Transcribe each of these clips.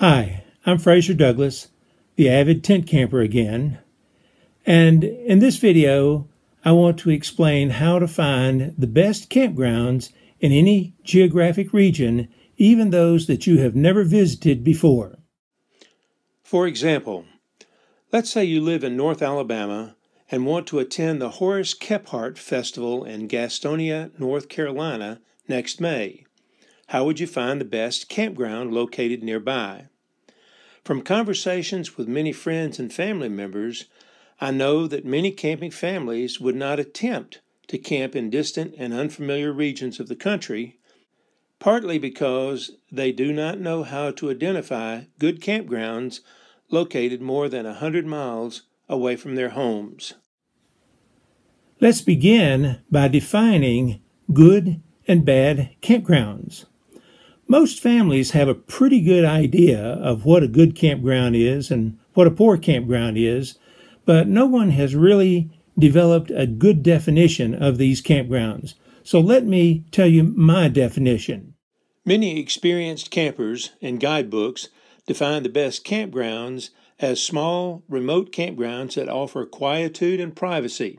Hi, I'm Fraser Douglas, the avid tent camper again, and in this video I want to explain how to find the best campgrounds in any geographic region, even those that you have never visited before. For example, let's say you live in North Alabama and want to attend the Horace Kephart Festival in Gastonia, North Carolina next May. How would you find the best campground located nearby? From conversations with many friends and family members, I know that many camping families would not attempt to camp in distant and unfamiliar regions of the country, partly because they do not know how to identify good campgrounds located more than 100 miles away from their homes. Let's begin by defining good and bad campgrounds. Most families have a pretty good idea of what a good campground is and what a poor campground is, but no one has really developed a good definition of these campgrounds. So let me tell you my definition. Many experienced campers and guidebooks define the best campgrounds as small, remote campgrounds that offer quietude and privacy.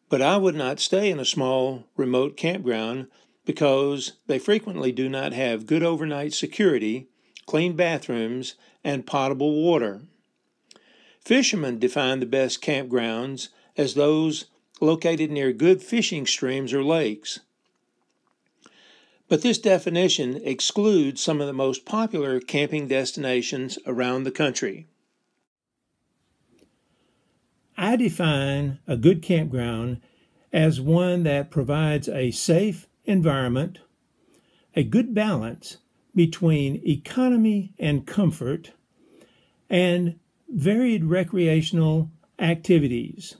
But I would not stay in a small, remote campground because they frequently do not have good overnight security, clean bathrooms, and potable water. Fishermen define the best campgrounds as those located near good fishing streams or lakes. But this definition excludes some of the most popular camping destinations around the country. I define a good campground as one that provides a safe environment, a good balance between economy and comfort, and varied recreational activities.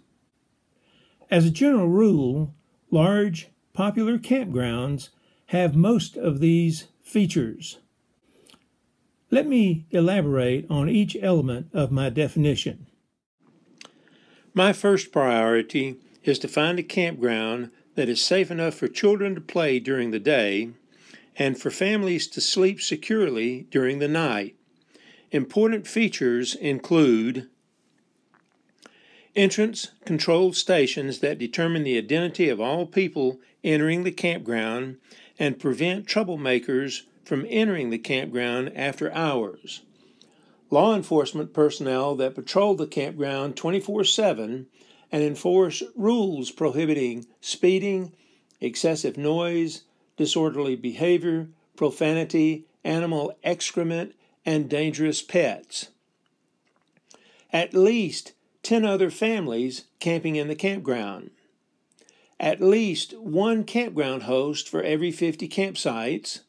As a general rule, large, popular campgrounds have most of these features. Let me elaborate on each element of my definition. My first priority is to find a campground that is safe enough for children to play during the day and for families to sleep securely during the night. Important features include entrance control stations that determine the identity of all people entering the campground and prevent troublemakers from entering the campground after hours. Law enforcement personnel that patrol the campground 24/7 and enforce rules prohibiting speeding, excessive noise, disorderly behavior, profanity, animal excrement, and dangerous pets. At least 10 other families camping in the campground. At least one campground host for every 50 campsites.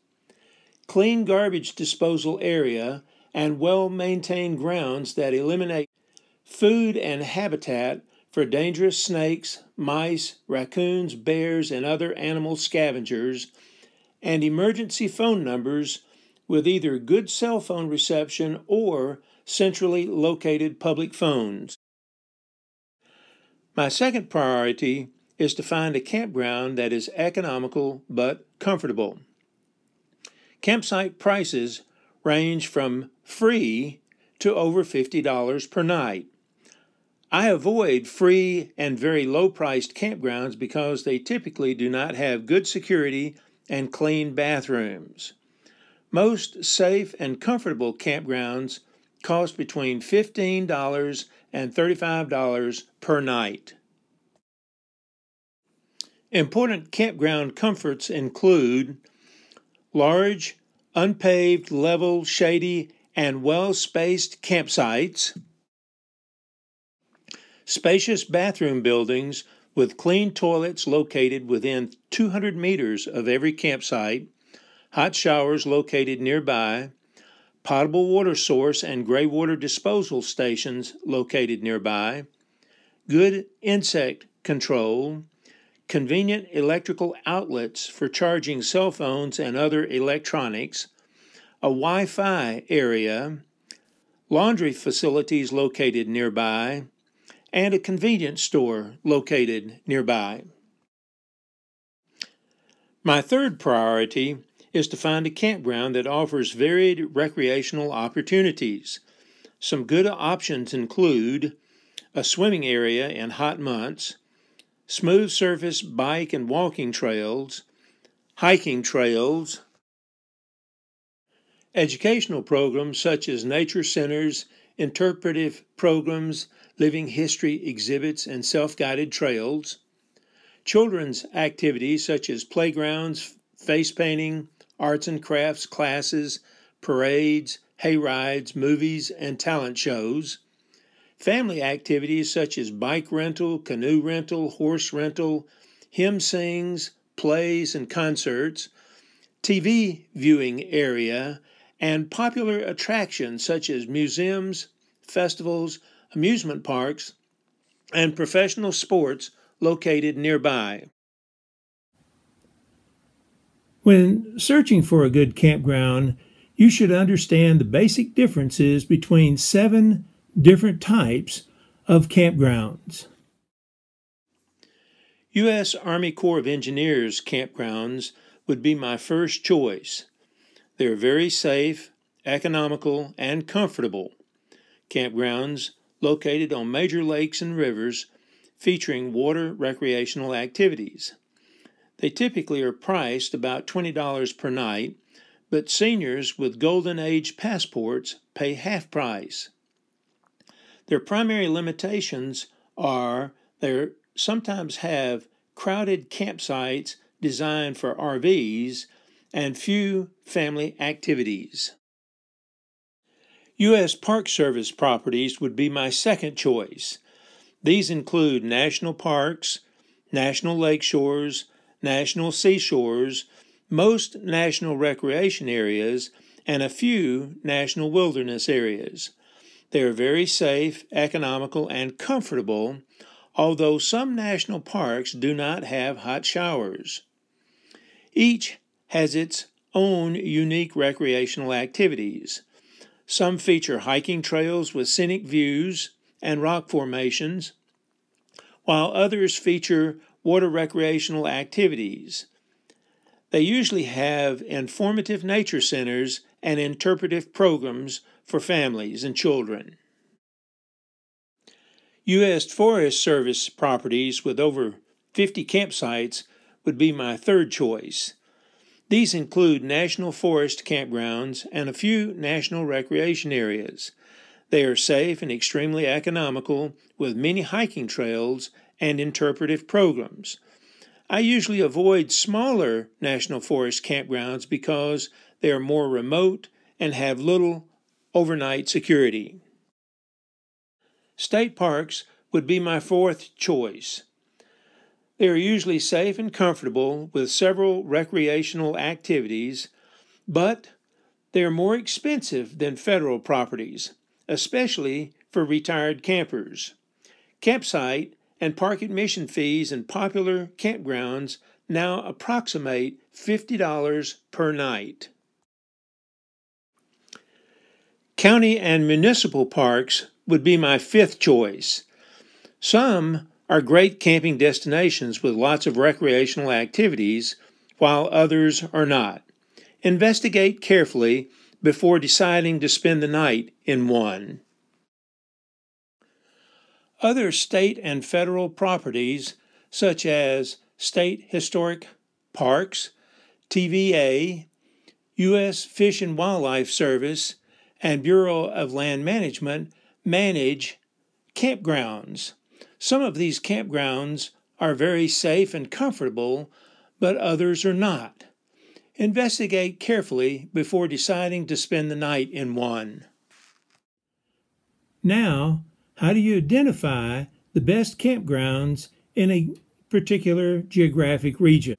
Clean garbage disposal area and well-maintained grounds that eliminate food and habitat for dangerous snakes, mice, raccoons, bears, and other animal scavengers, and emergency phone numbers with either good cell phone reception or centrally located public phones. My second priority is to find a campground that is economical but comfortable. Campsite prices range from free to over $50 per night. I avoid free and very low-priced campgrounds because they typically do not have good security and clean bathrooms. Most safe and comfortable campgrounds cost between $15 and $35 per night. Important campground comforts include large, unpaved, level, shady, and well-spaced campsites, spacious bathroom buildings with clean toilets located within 200 meters of every campsite, hot showers located nearby, potable water source and gray water disposal stations located nearby, good insect control, convenient electrical outlets for charging cell phones and other electronics, a Wi-Fi area, laundry facilities located nearby, and a convenience store located nearby. My third priority is to find a campground that offers varied recreational opportunities. Some good options include a swimming area in hot months, smooth surface bike and walking trails, hiking trails, educational programs such as nature centers, interpretive programs, living history exhibits, and self-guided trails, children's activities such as playgrounds, face painting, arts and crafts classes, parades, hay rides, movies, and talent shows, family activities such as bike rental, canoe rental, horse rental, hymn sings, plays, and concerts, TV viewing area, and popular attractions such as museums, festivals, amusement parks, and professional sports located nearby. When searching for a good campground, you should understand the basic differences between 7 different types of campgrounds. U.S. Army Corps of Engineers campgrounds would be my first choice. They are very safe, economical, and comfortable. Campgrounds located on major lakes and rivers featuring water recreational activities. They typically are priced about $20 per night, but seniors with Golden Age passports pay half price. Their primary limitations are they sometimes have crowded campsites designed for RVs and few family activities. U.S. Park Service properties would be my second choice. These include national parks, national lake shores, national seashores, most national recreation areas, and a few national wilderness areas. They are very safe, economical, and comfortable, although some national parks do not have hot showers. Each has its own unique recreational activities. Some feature hiking trails with scenic views and rock formations, while others feature water recreational activities. They usually have informative nature centers and interpretive programs for families and children. U.S. Forest Service properties with over 50 campsites would be my third choice. These include national forest campgrounds and a few national recreation areas. They are safe and extremely economical with many hiking trails and interpretive programs. I usually avoid smaller national forest campgrounds because they are more remote and have little overnight security. State parks would be my fourth choice. They are usually safe and comfortable with several recreational activities, but they are more expensive than federal properties, especially for retired campers. Campsite and park admission fees in popular campgrounds now approximate $50 per night. County and municipal parks would be my fifth choice. Some are great camping destinations with lots of recreational activities, while others are not. Investigate carefully before deciding to spend the night in one. Other state and federal properties, such as state historic parks, TVA, U.S. Fish and Wildlife Service, and Bureau of Land Management, manage campgrounds. Some of these campgrounds are very safe and comfortable, but others are not. Investigate carefully before deciding to spend the night in one. Now, how do you identify the best campgrounds in a particular geographic region?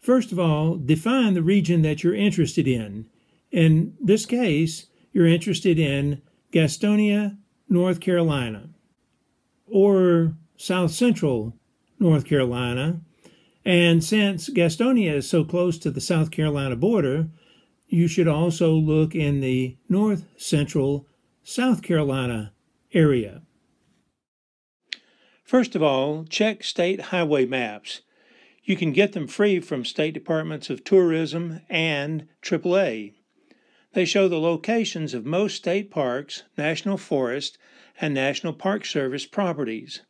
First of all, define the region that you're interested in. In this case, you're interested in Gastonia, North Carolina, or South Central North Carolina. And since Gastonia is so close to the South Carolina border, you should also look in the North Central South Carolina area. First of all, check state highway maps. You can get them free from state departments of tourism and AAA. They show the locations of most state parks, national forest, and National Park Service properties,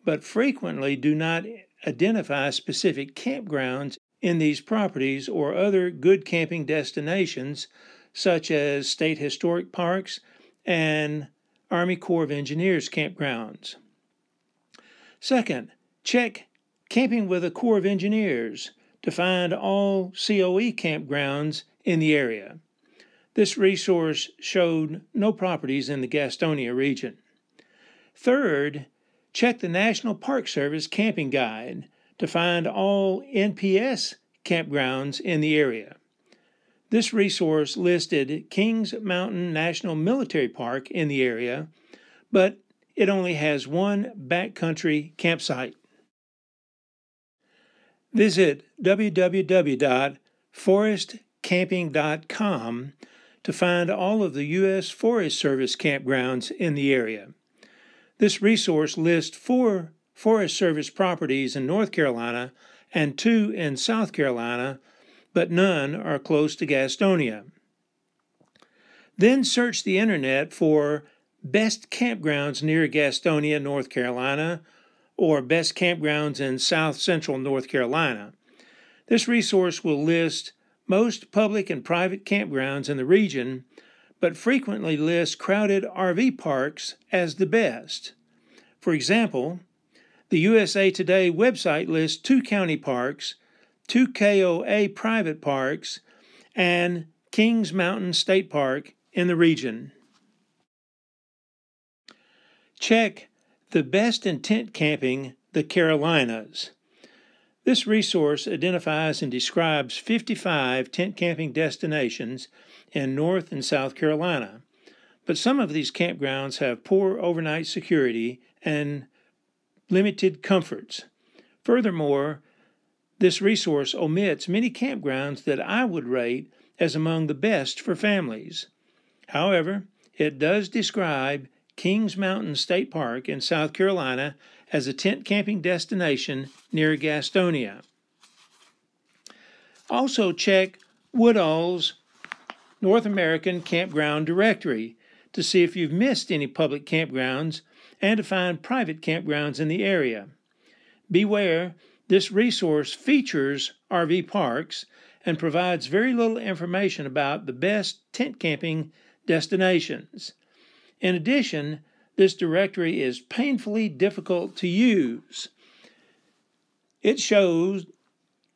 but frequently do not identify specific campgrounds in these properties or other good camping destinations such as state historic parks and Army Corps of Engineers campgrounds. Second, check Camping with the Corps of Engineers to find all COE campgrounds in the area. This resource showed no properties in the Gastonia region. Third, check the National Park Service Camping Guide to find all NPS campgrounds in the area. This resource listed Kings Mountain National Military Park in the area, but it only has one backcountry campsite. Visit www.forestcamping.com to find all of the U.S. Forest Service campgrounds in the area. This resource lists 4 Forest Service properties in North Carolina and 2 in South Carolina, but none are close to Gastonia. Then search the internet for best campgrounds near Gastonia, North Carolina, or best campgrounds in South Central North Carolina. This resource will list most public and private campgrounds in the region, but frequently lists crowded RV parks as the best. For example, the USA Today website lists 2 county parks, 2 KOA private parks, and Kings Mountain State Park in the region. Check the Best in Tent Camping, the Carolinas. This resource identifies and describes 55 tent camping destinations in North and South Carolina, but some of these campgrounds have poor overnight security and limited comforts. Furthermore, this resource omits many campgrounds that I would rate as among the best for families. However, it does describe Kings Mountain State Park in South Carolina as a tent camping destination near Gastonia. Also check Woodall's North American Campground Directory to see if you've missed any public campgrounds and to find private campgrounds in the area. Beware, this resource features RV parks and provides very little information about the best tent camping destinations. In addition, this directory is painfully difficult to use. It shows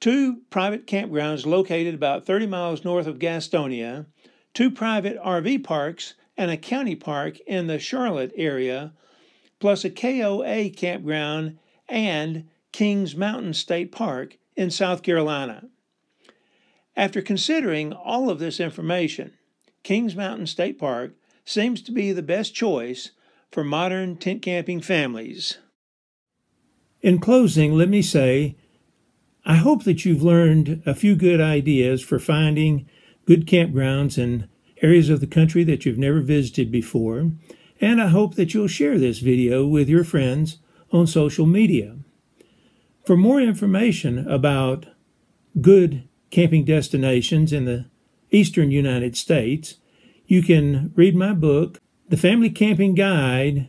2 private campgrounds located about 30 miles north of Gastonia, 2 private RV parks, and a county park in the Charlotte area, plus a KOA campground and Kings Mountain State Park in South Carolina. After considering all of this information, Kings Mountain State Park seems to be the best choice for modern tent camping families. In closing, let me say, I hope that you've learned a few good ideas for finding good campgrounds in areas of the country that you've never visited before, and I hope that you'll share this video with your friends on social media. For more information about good camping destinations in the eastern United States, you can read my book, The Family Camping Guide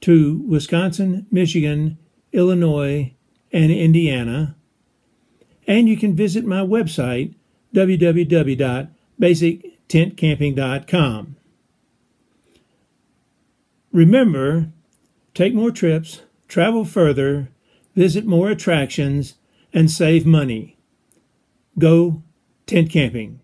to Wisconsin, Michigan, Illinois, and Indiana, and you can visit my website, www.basictentcamping.com. Remember, take more trips, travel further, visit more attractions, and save money. Go tent camping.